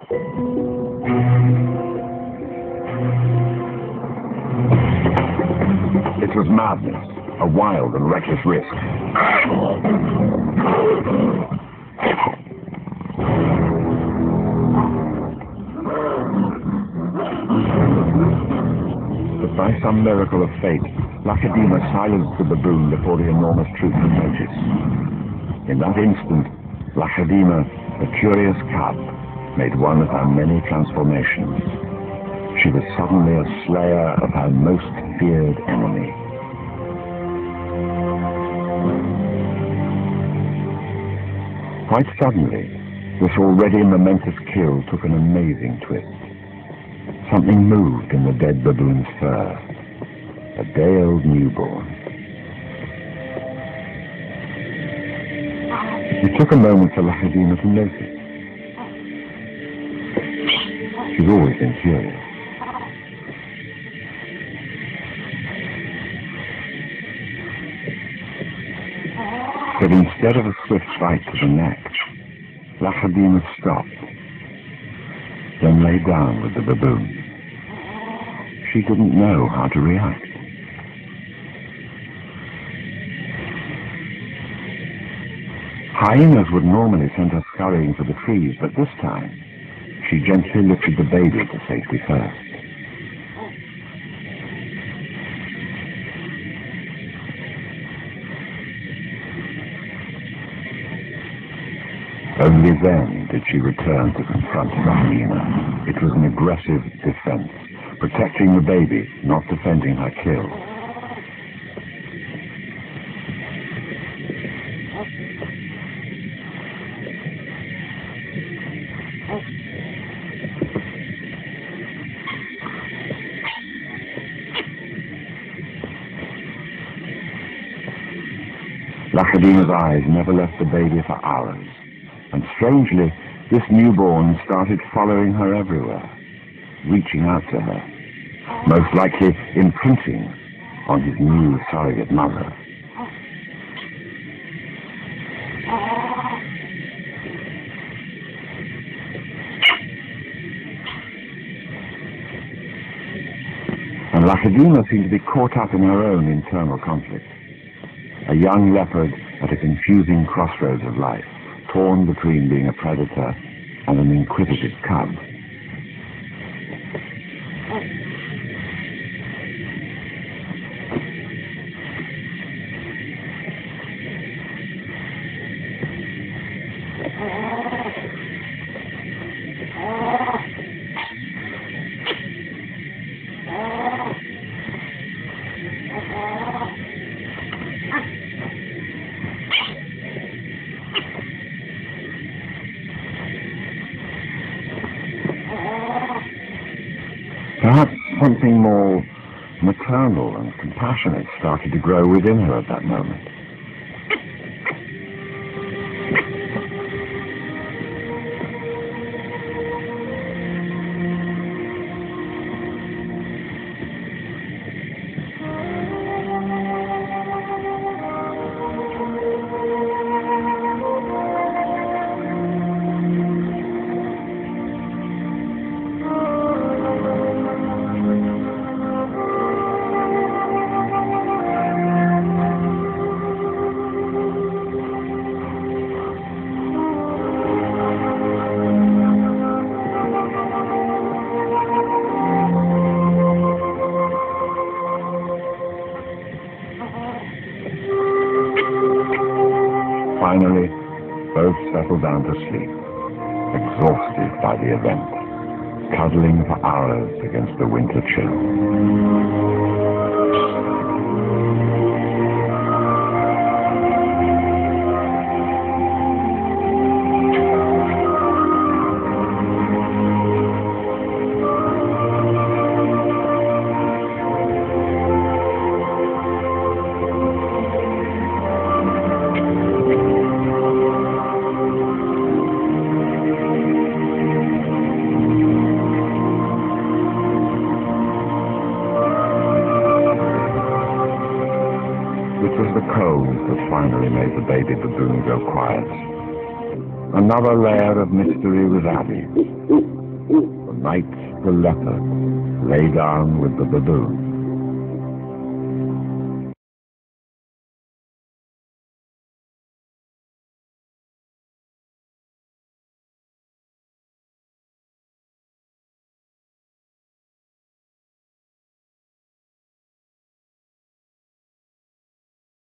It was madness, a wild and reckless risk. But by some miracle of fate, Lachadima silenced the baboon before the enormous truth could notice. In that instant, Lachadima, the curious cub, made one of her many transformations. She was suddenly a slayer of her most feared enemy. Quite suddenly, this already momentous kill took an amazing twist. Something moved in the dead baboon's fur. A day-old newborn. It took a moment for Lachadima to notice. She's always been curious. But instead of a swift bite to the neck, Lachadima stopped, then lay down with the baboon. She didn't know how to react. Hyenas would normally send her scurrying for the trees, but this time, she gently lifted the baby to safety first. Only then did she return to confront the hyena. It was an aggressive defense, protecting the baby, not defending her kill. Lachadima's eyes never left the baby for hours. And strangely, this newborn started following her everywhere, reaching out to her, most likely imprinting on his new surrogate mother. And Lachadima seemed to be caught up in her own internal conflict. A young leopard at a confusing crossroads of life, torn between being a predator and an inquisitive cub. Perhaps something more maternal and compassionate started to grow within her at that moment. Finally, both settled down to sleep, exhausted by the event, cuddling for hours against the winter chill. It was the cold that finally made the baby baboon go quiet. Another layer of mystery was added. The night the leopard lay down with the baboon.